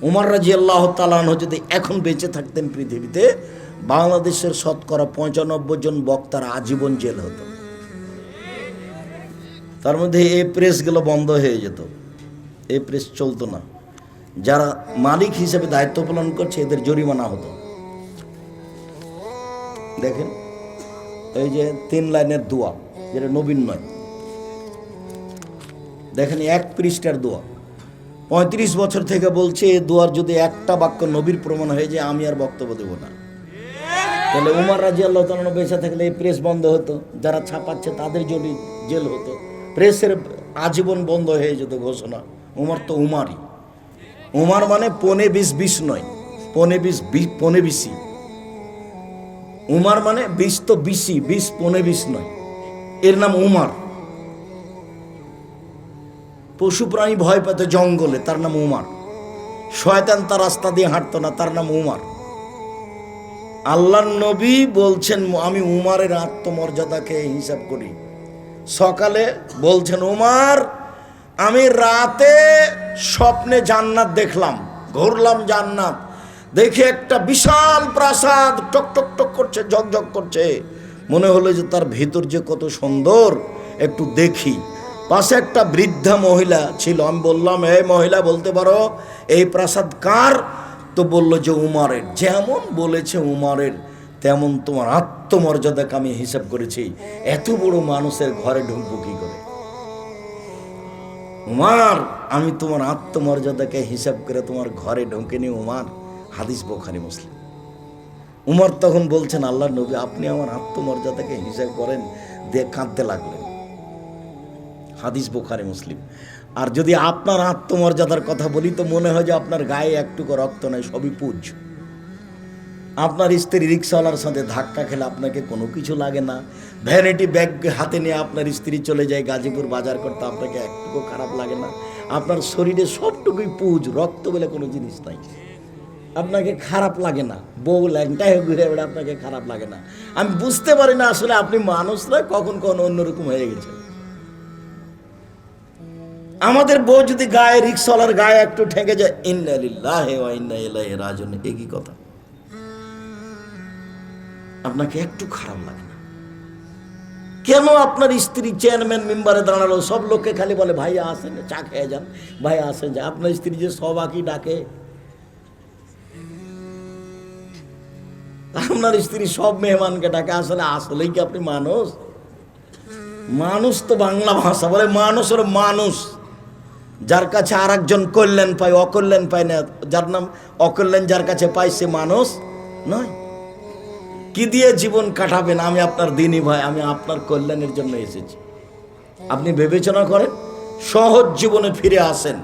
উমর রাদিয়াল্লাহু তাআলা আনহু যদি এখন বেঁচে থাকতেন পৃথিবীতে, বাংলাদেশের শতকরা ৯৫ জন বক্তার আজীবন জেল হতো। তার মধ্যে এই প্রেসগুলো বন্ধ হয়ে যেত, এই প্রেস চলতো না। যারা মালিক হিসেবে দায়িত্ব পালন করছে এদের জরিমানা হতো। দেখেন এই যে ৩ লাইনের দোয়া, যেটা নবীন নয়, দেখেন ১ পৃষ্ঠার দোয়া, ৩৫ বছর থেকে বলছে এই দোয়ার যদি একটা বাক্য নবীর প্রমাণ হয়ে যায় আমি আর বক্তব্য দেব না। তাহলে উমর রাদিয়াল্লাহু তাআলা বেঁচে থাকলে এই প্রেস বন্ধ হতো, যারা ছাপাচ্ছে তাদের জেল হতো, প্রেসের আজীবন বন্ধ হয়ে যেত ঘোষণা। উমর তো উমারই, উমার মানে ২৫-২০ নয়, ২৫ উমার মানে ২০ তো ২০, ২০ নয়, এর নাম উমার। পশু প্রাণী ভয় পেত জঙ্গলে, তার নাম উমার। শয়তান তার রাস্তা দিয়ে হাঁটতো না, তার নাম উমার। আল্লাহর নবী বলছেন আমি উমারের আত্মমর্যাদাকে হিসাব করি। সকালে বলছেন উমার আমি রাতে স্বপ্নে জান্নাত দেখলাম, ঘুরলাম জান্নাত, দেখে একটা বিশাল প্রাসাদ টক টক টক করছে, ঝকঝক করছে, মনে হলো যে তার ভিতর যে কত সুন্দর, একটু দেখি। পাশে একটা বৃদ্ধা মহিলা ছিল, আমি বললাম এই মহিলা বলতে পারো এই প্রাসাদ কার? তো বললো যে উমারের। যেমন বলেছে উমারের তেমন তোমার আত্মমর্যাদাকে আমি হিসাব করেছি, এত বড় মানুষের ঘরে ঢুকবো কি করে? উমার আমি তোমার আত্মমর্যাদাকে হিসাব করে তোমার ঘরে ঢুকিনি উমার। হাদিস বুখারী মুসলিম। উমর তখন বলছেন আল্লাহর নবী আপনি আমার আত্মমর্যাদাকে হিসাব করেন, দিয়ে কাঁদতে লাগলেন। হাদিস বুখারী মুসলিম। আর যদি আপনার আত্মমর্যাদার কথা বলি তো মনে হয় যে আপনার গায়ে একটুকু রক্ত নাই, সবই পুজ। আপনার স্ত্রী রিক্সাওয়ালার সাথে ধাক্কা খেলে আপনাকে কোনো কিছু লাগে না, ভ্যানিটি ব্যাগ হাতে নিয়ে আপনার স্ত্রী চলে যায় গাজীপুর বাজার করতে, আপনাকে একটুকু খারাপ লাগে না। আপনার শরীরে সবটুকুই পুজ, রক্ত বলে কোনো জিনিস নাই, আপনাকে খারাপ লাগে না। বউ ল্যাংটা হয়ে ঘুরে বেড়ে আপনাকে খারাপ লাগে না। আমি বুঝতে পারি না আসলে আপনি মানুষ নয়, কখন অন্যরকম হয়ে গেছে। আমাদের বউ যদি গায়ে, রিক্সাওয়ালার গায়ে একটু ঠেকে যায়, ইন্না লিল্লাহি ওয়া ইন্না ইলাইহি রাজিউন, একই কথা। আপনাকে একটু খারাপ লাগে না কেন? আপনার স্ত্রী চেয়ারম্যান মেম্বারে দাঁড়ালো, সব লোককে খালি বলে ভাইয়া আসেন চা খেয়ে যান, ভাইয়া আসেন যা। আপনার স্ত্রী যে সবাকি ডাকে, আপনার স্ত্রী সব মেহমানকে ডাকে, আসলেই কি আপনি মানুষ? মানুষ তো বাংলা ভাষা বলে মানুষ হলো মানুষ, যার কাছে আর একজন কল্যাণ পায়, অকল্যাণ পায় না। যার নাম অকল্যাণ যার কাছে পায় সে মানুষ নয়। কি দিয়ে জীবন কাটাবেন? আমি আপনার দিনী ভাই, আমি আপনার কল্যাণের জন্য এসেছি। আপনি বিবেচনা করেন, সহজ জীবনে ফিরে আসেন।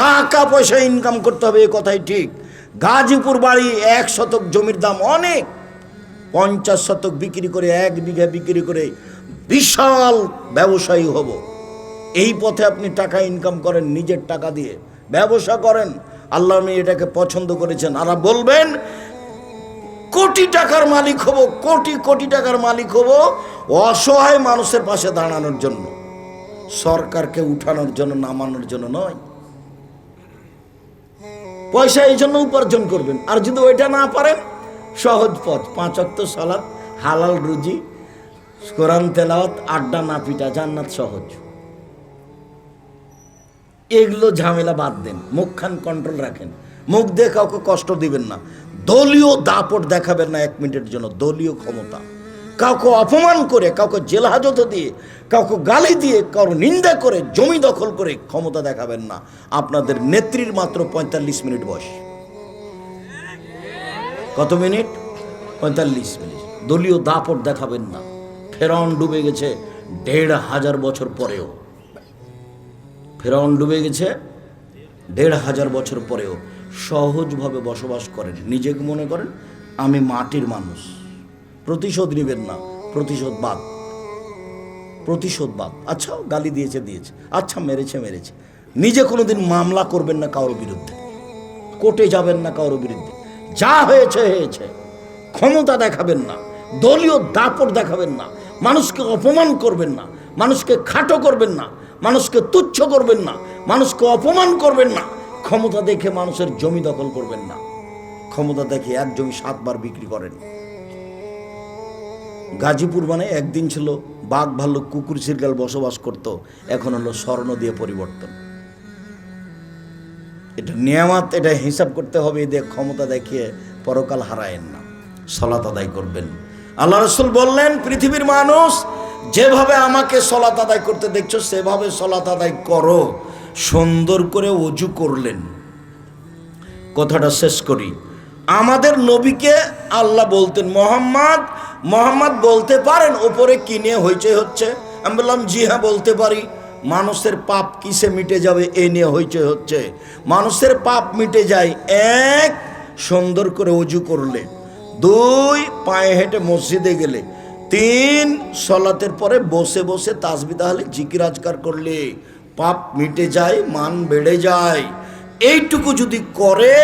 টাকা পয়সা ইনকাম করতে হবে, এ কথাই ঠিক। গাজীপুর বাড়ি 1 শতক জমির দাম অনেক, 50 শতক বিক্রি করে 1 বিঘা বিক্রি করে বিশাল ব্যবসায়ী হব। এই পথে আপনি টাকা ইনকাম করেন, নিজের টাকা দিয়ে ব্যবসা করেন। আল্লাহ আমি এটাকে পছন্দ করেছেন। আর বলবেন কোটি টাকার মালিক হব, কোটি কোটি টাকার মালিক হব অসহায় মানুষের পাশে দাঁড়ানোর জন্য, সরকারকে উঠানোর জন্য, নামানোর জন্য নয়। পয়সা এই জন্য উপার্জন করবেন। আর যদি ওইটা না পারেন, সহজ পথ, 5 ওয়াক্ত সালাত, হালাল রুজি, কোরআন তেলাওয়াত, আড্ডা না পিটা, জান্নাত সহজ। এগুলো ঝামেলা বাদ দেন, মুখখান কন্ট্রোল রাখেন, মুখ দিয়ে কাউকে কষ্ট দিবেন না, দলীয় দাপট দেখাবেন না 1 মিনিটের জন্য। দলীয় ক্ষমতা, কাউকে অপমান করে, কাউকে জেল হাজতে দিয়ে, কাউকে গালি দিয়ে, কারো নিন্দা করে, জমি দখল করে ক্ষমতা দেখাবেন না। আপনাদের নেত্রীর মাত্র 45 মিনিট বয়স। কত মিনিট? 45 মিনিট। দলীয় দাপট দেখাবেন না। ফেরাউন ডুবে গেছে 1500 বছর পরেও, ফেরাউন ডুবে গেছে 1500 বছর পরেও সহজভাবে বসবাস করেন। নিজেকে মনে করেন আমি মাটির মানুষ। প্রতিশোধ নেবেন না, প্রতিশোধবাদ। আচ্ছা গালি দিয়েছে, আচ্ছা মেরেছে। নিজে কোনোদিন মামলা করবেন না কারোর বিরুদ্ধে, কোর্টে যাবেন না কারোর বিরুদ্ধে। যা হয়েছে হয়েছে। ক্ষমতা দেখাবেন না, দলীয় দাপট দেখাবেন না, মানুষকে অপমান করবেন না, মানুষকে খাটো করবেন না, মানুষকে তুচ্ছ করবেন না, মানুষকে অপমান করবেন না। ক্ষমতা দেখে মানুষের জমি দখল করবেন না। ক্ষমতা দেখে এক জমি 7 বার বিক্রি করেন। গাজীপুর মানে একদিন ছিল বাঘ ভাল্লুক কুকুর শিরগাল বসবাস করত, এখন হলো স্বর্ণ দিয়ে পরিবর্তন। এটা নিয়ামত, এটা হিসাব করতে হবে। এদের ক্ষমতা দেখিয়ে পরকাল হারায়েন না, সালাত আদায় করবেন। আল্লাহ রাসূল বললেন, পৃথিবীর মানুষ যেভাবে আমাকে সালাত আদায় করতে দেখছো সেভাবে সালাত আদায় করো। সুন্দর করে ওযু করলেন। কথাটা শেষ করি। আমাদের নবীকে আল্লাহ বলতেন, মোহাম্মদ বলতে পারেন ওপরে কি নিয়ে হইচই হচ্ছে? আমি বললাম, জি হ্যাঁ বলতে পারি। মানুষের পাপ কিসে মিটে যাবে এই নিয়ে হইচই হচ্ছে। মানুষের পাপ মিটে যায় 1, সুন্দর করে ওযু করলে, 2, পায়ে হেঁটে মসজিদে গেলে, 3, সলাতের পরে বসে বসে তাসবিহ তাহলিল জিকির আজকার করলে পাপ মিটে যায়, মান বেড়ে যায়। এইটুকু যদি করে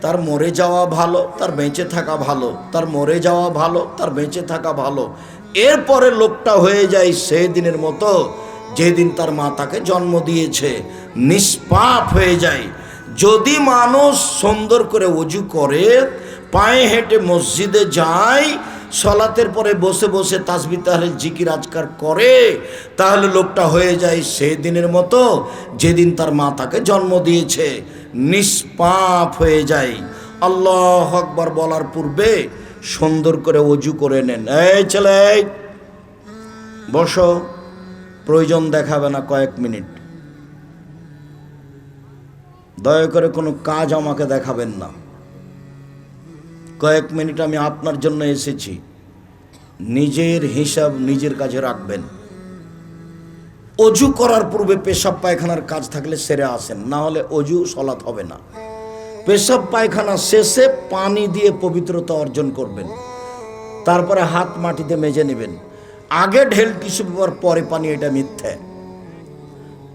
তার মরে যাওয়া ভালো, তার বেঁচে থাকা ভালো, তার মরে যাওয়া ভালো, তার বেঁচে থাকা ভালো। এরপরে লোকটা হয়ে যায় সেই দিনের মতো যেদিন তার মা তাকে জন্ম দিয়েছে, নিষ্পাপ হয়ে যায়। যদি মানুষ সুন্দর করে ওযু করে, পায়ে হেঁটে মসজিদে যায়, সলাতের পরে বসে বসে তাসবিহ তাহলিল জিকির আজকার করে, তাহলে লোকটা হয়ে যায় সেই দিনের মতো যেদিন তার মা তাকে জন্ম দিয়েছে, নিষ্পাপ হয়ে যায়। আল্লাহু আকবার বলার পূর্বে সুন্দর করে ওযু করে নেন। এই ছেলে বসো, প্রয়োজন দেখাবে না কয়েক মিনিট। দয়া করে কোনো কাজ আমাকে দেখাবেন না। কয়েক মিনিট আমি আপনার জন্য এসেছি। নিজের হিসাব নিজের কাছে রাখবেন। অজু করার পূর্বে পেশাব পায়খানার কাজ থাকলে সেরে আসেন, না হলে অজু সলাত হবে না। পেশাব পায়খানা শেষে পানি দিয়ে পবিত্রতা অর্জন করবেন। তারপরে হাত মাটিতে মেজে নেবেন। আগে ঢেল টিস্যু পেপার, পরে পানি, এটা মিথ্যা।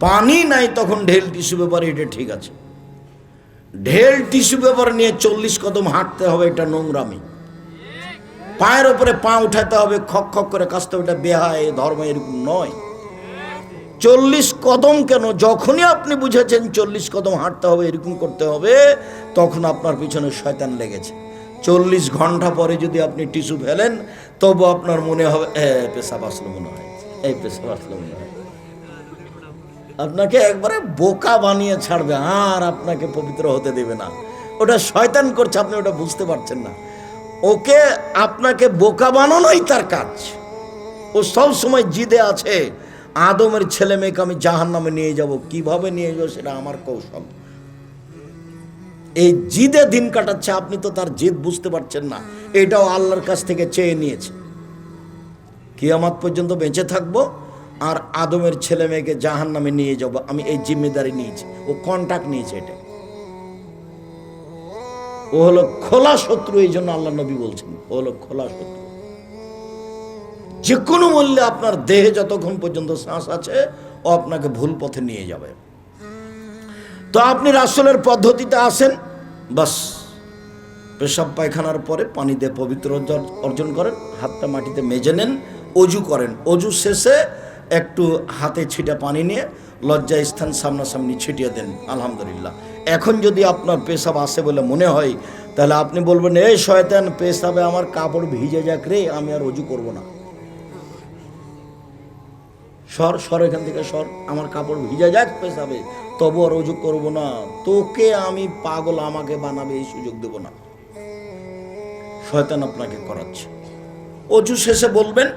পানি নাই তখন ঢেল টিস্যু পেপার, এটা ঠিক আছে। ঢেল টিস্যু পেপার নিয়ে 40 কদম হাঁটতে হবে, এটা নোংরামি। পায়ের ওপরে পা উঠাতে হবে, খক খক করে কাশতে হবে, এটা বেহায় ধর্ম, এরকম নয়। 40 কদম কেন? যখনই আপনি বুঝেছেন 40 কদম হাঁটতে হবে, এরকম করতে হবে, তখন আপনার পিছনে শয়তান লেগেছে। 40 ঘন্টা পরে যদি আপনি টিস্যু ফেলেন, তবু আপনার মনে হবে পেশাব আসলো মনে হয়, এই পেশাব আসলো মনে হয়। আপনাকে একবারে বোকা বানিয়ে ছাড়বে, আর আপনাকে পবিত্র হতে দেবে না। ওটা শয়তান করছে, আপনি ওটা বুঝতে পারছেন না। ওকে আপনাকে বোকা বানানোই তার কাজ। ও সব সময় জিদে আছে, আদমের ছেলে মেয়েকে আমি জাহান্নামে নিয়ে যাব। কিভাবে নিয়ে যাবো সেটা আমার কৌশল। এই জিদে দিন কাটাচ্ছে, আপনি তো তার জিদ বুঝতে পারছেন না। এটাও আল্লাহর কাছ থেকে চেয়ে নিয়েছে, কিয়ামত পর্যন্ত বেঁচে থাকবো আর আদমের ছেলে মেয়েকে জাহান্নামে নিয়ে যাব, আমি এই জিম্মেদারি নিয়েছি। ও কন্ট্রাক্ট নিয়েছে। এটা ও হলো খোলা শত্রু। এই জন্য আল্লাহ নবী বলছেন ও হলো খোলা শত্রু। যে কোনো মূল্যে আপনার দেহে যতক্ষণ পর্যন্ত শ্বাস আছে, ও আপনাকে ভুল পথে নিয়ে যাবে। তো আপনি রাসূলের পদ্ধতিতে আসেন, বাস পেশাব পায়খানার পরে পানি দিয়ে পবিত্র অর্জন করেন, হাতটা মাটিতে মেজে নেন, অজু করেন। অজু শেষে একটু হাতে ছিটা পানি নিয়ে লজ্জা স্থান সামনাসামনি ছিটিয়ে দেন। আলহামদুলিল্লাহ। এখন যদি আপনার পেশাব আসে বলে মনে হয়, তাহলে আপনি বলবেন, এই শয়তান, পেশাবে আমার কাপড় ভিজে যাক রে, আমি আর অজু করব না। সর এখান থেকে সর, আমার কাপড় ভিজে যাক পেশাবে, তবু আর অজু করব না। তোকে আমি পাগল, আমাকে বানাবে এই সুযোগ দেব না। শয়তান আপনাকে করাচ্ছে। অজু শেষে বলবেন,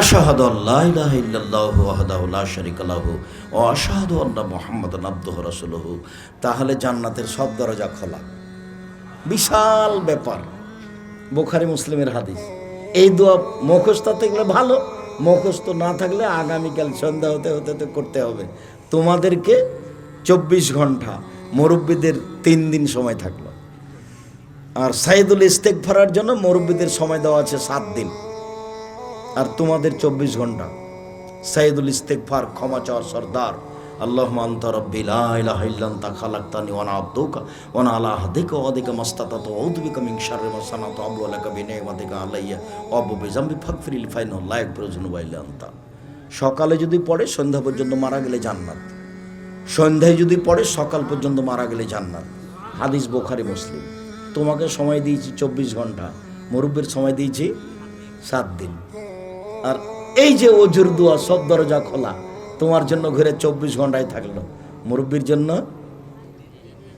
আশহাদু আল্লা ইলাহা ইল্লাল্লাহু ওয়াহদাহু লা শারীকা লাহু ওয়া আশহাদু আন্না মুহাম্মাদান আবদুহু ওয়া রাসূলুহু। তাহলে জান্নাতের সব দরজা খোলা। বিশাল ব্যাপার, বুখারী মুসলিমের হাদিস। এই দোয়া মুখস্থ থাকলে ভালো, মুখস্থ না থাকলে আগামীকাল সন্ধ্যা হতে হতে করতে হবে। তোমাদেরকে 24 ঘন্টা, মুরব্বীদের 3 দিন সময় থাকলো। আর সাইদুল ইস্তেগফারের জন্য মুরব্বীদের সময় দেওয়া আছে 7 দিন, আর তোমাদের 24 ঘন্টা। সাইদুল ইস্তেগফার, ক্ষমা চাওয়ার সর্দার। আল্লাহুম্মা আনতা রাব্বি লা ইলাহা ইল্লা আনতা খালাকতানি ওয়া আনা আবদুকা ওয়া আনা আলা আহদিকা ওয়া ওয়াদিকা মাসতাতাতু ওয়া আউযু বিকা মিন শাররি মা সানাতু আবু লাকা বিনি'মাতিকা আলাইয়া ওয়া আবু বিযামবি ফাগফিরলি ফা ইন্নাহু লা ইয়াগফিরু যুনুবা ইল্লা আনতা। সকালে যদি পড়ে সন্ধ্যা পর্যন্ত মারা গেলে জান্নাত। সন্ধ্যায় যদি পড়ে সকাল পর্যন্ত মারা গেলে জান্নাত। হাদিস বুখারী মুসলিম। তোমাকে সময় দিয়েছি 24 ঘন্টা, মুরব্বির সময় দিয়েছি 7 দিন। আর এই যে ওজুর দোয়া, সব দরজা খোলা, তোমার জন্য ঘরে 24 ঘন্টায় থাকলো, মুরব্বির জন্য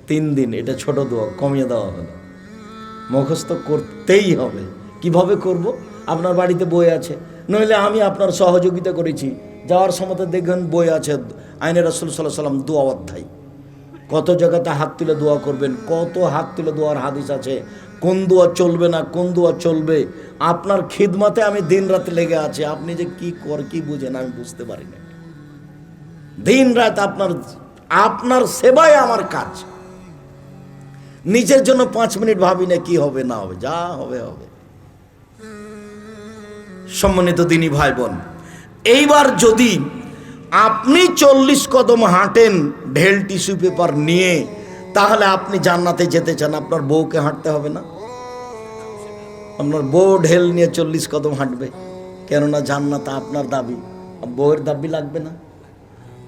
3 দিন। এটা ছোট দোয়া, কমিয়ে দেওয়া হলো। মুখস্থ করতেই হবে। কিভাবে করব? আপনার বাড়িতে বই আছে, নইলে আমি আপনার সহযোগিতা করেছি, যাওয়ার সময় দেখবেন বই আছে, আইনে রাসূল সাল্লাল্লাহু আলাইহি সাল্লাম দোয়া অধ্যায়। কত জায়গাতে হাত তুলে দোয়া করবেন, কত হাত তুলে দোয়ার হাদিস আছে, কোন দোয়া চলবে না, কোন দোয়া চলবে। আপনার খিদমতে আমি দিন রাত লেগে আছি। আপনি যে কি বুঝেন আমি বুঝতে পারি না। দিন রাত আপনার সেবায় আমার কাজ। নিজের জন্য 5 মিনিট ভাবি না কি হবে না হবে, যা হবে হবে। সম্মানিত দিনী ভাই বোন, এইবার যদি আপনি 40 কদম হাঁটেন ঢেল টিস্যু পেপার নিয়ে, তাহলে আপনি জান্নাতে যেতে চান, আপনার বউকে হাঁটতে হবে না? আপনার বউ ঢেল নিয়ে 40 কদম হাঁটবে, কেননা জান্নাত আপনার দাবি, বউয়ের দাবি লাগবে না।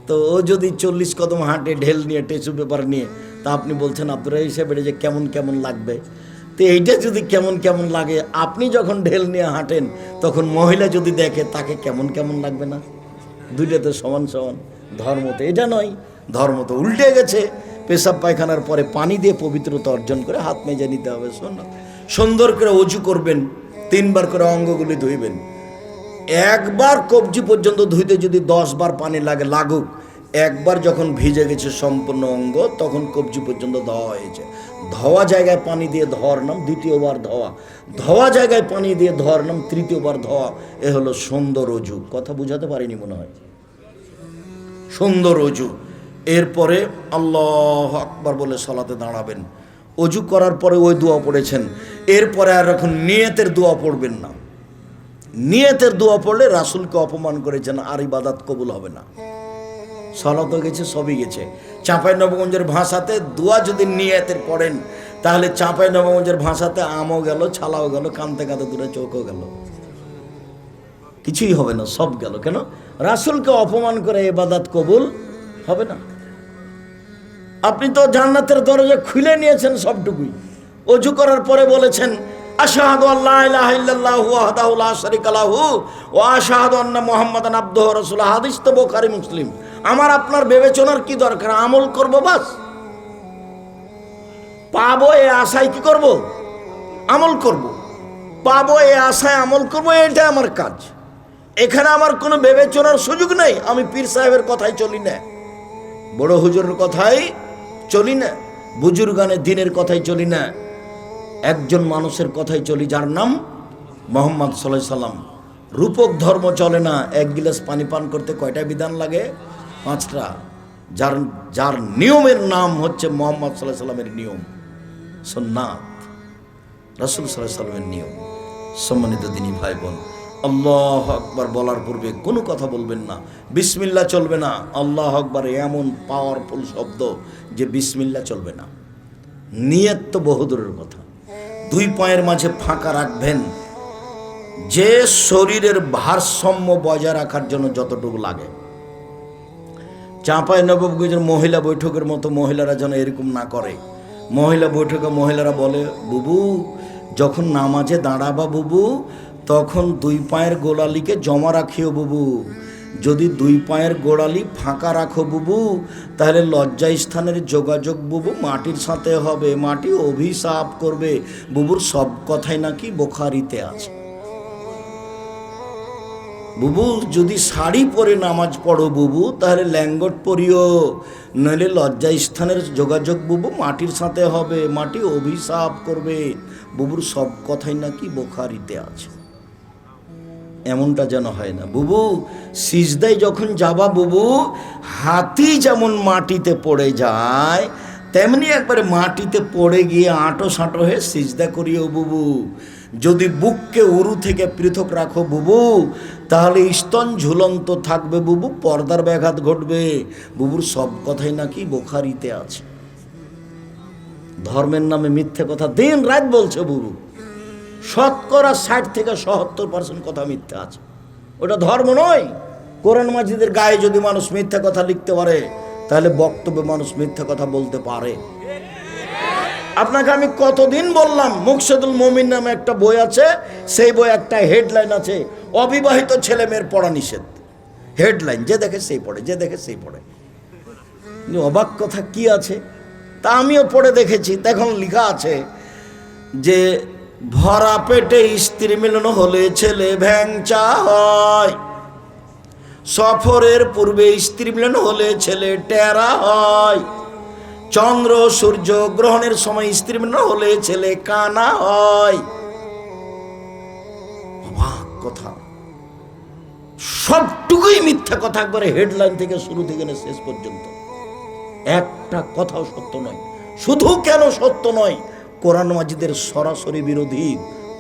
তো ও যদি 40 কদম হাঁটে ঢেল নিয়ে, টিস্যু পেপার নিয়ে, তা আপনি বলছেন আপনারা হিসেবে যে কেমন কেমন লাগবে। তো এইটা যদি কেমন কেমন লাগে, আপনি যখন ঢেল নিয়ে হাঁটেন তখন মহিলা যদি দেখে, তাকে কেমন কেমন লাগবে না? দুইটা তো সমান সমান। ধর্ম তো এটা নয়, ধর্ম তো উল্টে গেছে। পেশাব পায়খানার পরে পানি দিয়ে পবিত্রতা অর্জন করে হাত মেজে নিতে হবে। সুন্দর করে অজু করবেন, 3 বার করে অঙ্গগুলি ধুইবেন। একবার কবজি পর্যন্ত ধুইতে যদি 10 বার পানি লাগুক, একবার যখন ভিজে গেছে সম্পূর্ণ অঙ্গ, তখন কবজি পর্যন্ত ধোয়া হয়েছে। ধোয়া জায়গায় পানি দিয়ে ধোয়ার নাম দ্বিতীয়বার ধোয়া, ধোয়া জায়গায় পানি দিয়ে ধোয়ার নাম তৃতীয়বার ধোয়া। এ হলো সুন্দর অজু। কথা বুঝাতে পারিনি মনে হয়। সুন্দর অজু। এরপরে আল্লাহু আকবার বলে সালাতে দাঁড়াবেন। অজু করার পরে ওই দোয়া পড়েছেন, এরপরে আর এখন নিয়তের দোয়া পড়বেন না। নিয়তের দোয়া পড়লে রাসূলকে অপমান করেছেন, আর ইবাদত কবুল হবে না। সালাতও গেছে, সবই গেছে। চাঁপাইনবাবগঞ্জের ভাষাতে দোয়া যদি নিয়তের পড়েন, তাহলে চাঁপাইনবাবগঞ্জের ভাষাতে আমও গেল, ছালাও গেল, কানতে কাঁদতে দূরে চোখও গেল, কিছুই হবে না, সব গেল। কেন? রাসূলকে অপমান করে ইবাদত কবুল হবে না। আপনি তো জান্নাতের দরজা খুলে নিয়েছেন সবটুকুই। ওযু করার পরে বলেছেন আশহাদু আল্লা ইলাহা ইল্লাল্লাহু ওয়াহদাহু লা শারীকা লাহু ওয়া আশহাদু আন্না মুহাম্মাদান আবদুহু ওয়া রাসূলুহু। হাদিস তো বুখারী মুসলিম। আমার আপনার বিবেচনার কি দরকার? আমল করব বাস। পাবো এই আশায় কি করব? আমল করব। পাবো এই আশায় আমল করব, এটা আমার কাজ। এখানে আমার কোনো বিবেচনার সুযোগ নেই। আমি পীর সাহেবের কথাই চলি না, বড় হুজুরের কথাই চলি না, বুজুর্গানে দিনের কথাই চলি না। একজন মানুষের কথাই চলি, যার নাম মুহাম্মদ সাল্লাল্লাহু আলাইহি সাল্লাম। রূপক ধর্ম চলে না। 1 গিলাস পানি পান করতে কয়টা বিধান লাগে? 5টা। যার নিয়মের নাম হচ্ছে মুহাম্মদ সাল্লাল্লাহু আলাইহি সাল্লামের নিয়ম, সুন্নাত, রাসূল সাল্লাল্লাহু আলাইহি সাল্লামের নিয়ম। সম্মানিত দিনী ভাই বোন, আল্লাহু আকবার বলার পূর্বে কোনো কথা বলবেন না, বিসমিল্লাহ চলবে না। আল্লাহু আকবার এমন পাওয়ারফুল শব্দ যে বিসমিল্লাহ চলবে না। নিয়ত তো বহুদূরের কথা। 2 পায়ের মাঝে ফাঁকা রাখবেন, যে শরীরের ভারসাম্য বজায় রাখার জন্য যতটুকু লাগে। চাঁপাইনবাবগঞ্জের মহিলা বৈঠকের মতো মহিলারা যেন এরকম না করে। মহিলা বৈঠকে মহিলারা বলে, বুবু যখন নামাজে দাঁড়াবা বুবু, তখন 2 পায়ের গোড়ালিকে জমা রাখিও বুবু। যদি 2 পায়ের গোড়ালি ফাঁকা রাখো বুবু, তাহলে লজ্জা স্থানের যোগাযোগ বুবু মাটির সাথে হবে, মাটি অভিশাপ করবে। বুবুর সব কথাই নাকি বুখারীতে আছে। বুবু যদি শাড়ি পরে নামাজ পড়ো বুবু, তাহলে ল্যাঙ্গট পরিও, নইলে লজ্জা স্থানের যোগাযোগ বুবু মাটির সাথে হবে, মাটি অভিশাপ করবে। বুবুর সব কথাই নাকি বুখারীতে আছে। এমনটা যেন হয় না। বুবু সিজদায় যখন যাবা বুবু, হাতি যেমন মাটিতে পড়ে যায়, তেমনি একবারে মাটিতে পড়ে গিয়ে আঁটো সাঁটো হয়ে সিজদা করিও বুবু। যদি বুককে উরু থেকে পৃথক রাখো বুবু, তাহলে স্তন ঝুলন্ত থাকবে বুবু, পর্দার ব্যাঘাত ঘটবে। বুবুর সব কথাই নাকি বুখারীতে আছে। ধর্মের নামে মিথ্যে কথা দিন রাত বলছে বুবু। 60% থেকে 70% কথা মিথ্যা আছে। ওটা ধর্ম নয়। কোরআন মাজিদের গায়ে যদি মানুষ মিথ্যা কথা লিখতে পারে, তাহলে বক্তব্যে মানুষ মিথ্যা কথা বলতে পারে? আপনাকে আমি কতদিন বললাম, মুকশেদুল মুমিন নামে একটা বই আছে, সেই বই একটা হেডলাইন আছে, অবিবাহিত ছেলে মেয়ের পড়া নিষেধ। হেডলাইন, যে দেখে সেই পড়ে, যে দেখে সেই পড়ে। অবাক কথা কি আছে, তা আমিও পড়ে দেখেছি। তখন লেখা আছে যে ভরা পেটে স্ত্রী মিলন হলে ছেলে ভ্যাংচা হয়, সফরের পূর্বে স্ত্রী মিলন হলে ছেলে টেরা হয়, চন্দ্র সূর্য গ্রহণের সময় স্ত্রী মিলন হলে ছেলে কানা হয়। অবাক কথা, সবটুকুই মিথ্যা কথা, একবারে হেডলাইন থেকে শুরু থেকে শেষ পর্যন্ত একটা কথাও সত্য নয়। শুধু কেন সত্য নয়, কোরআন মাজিদের সরাসরি বিরোধী।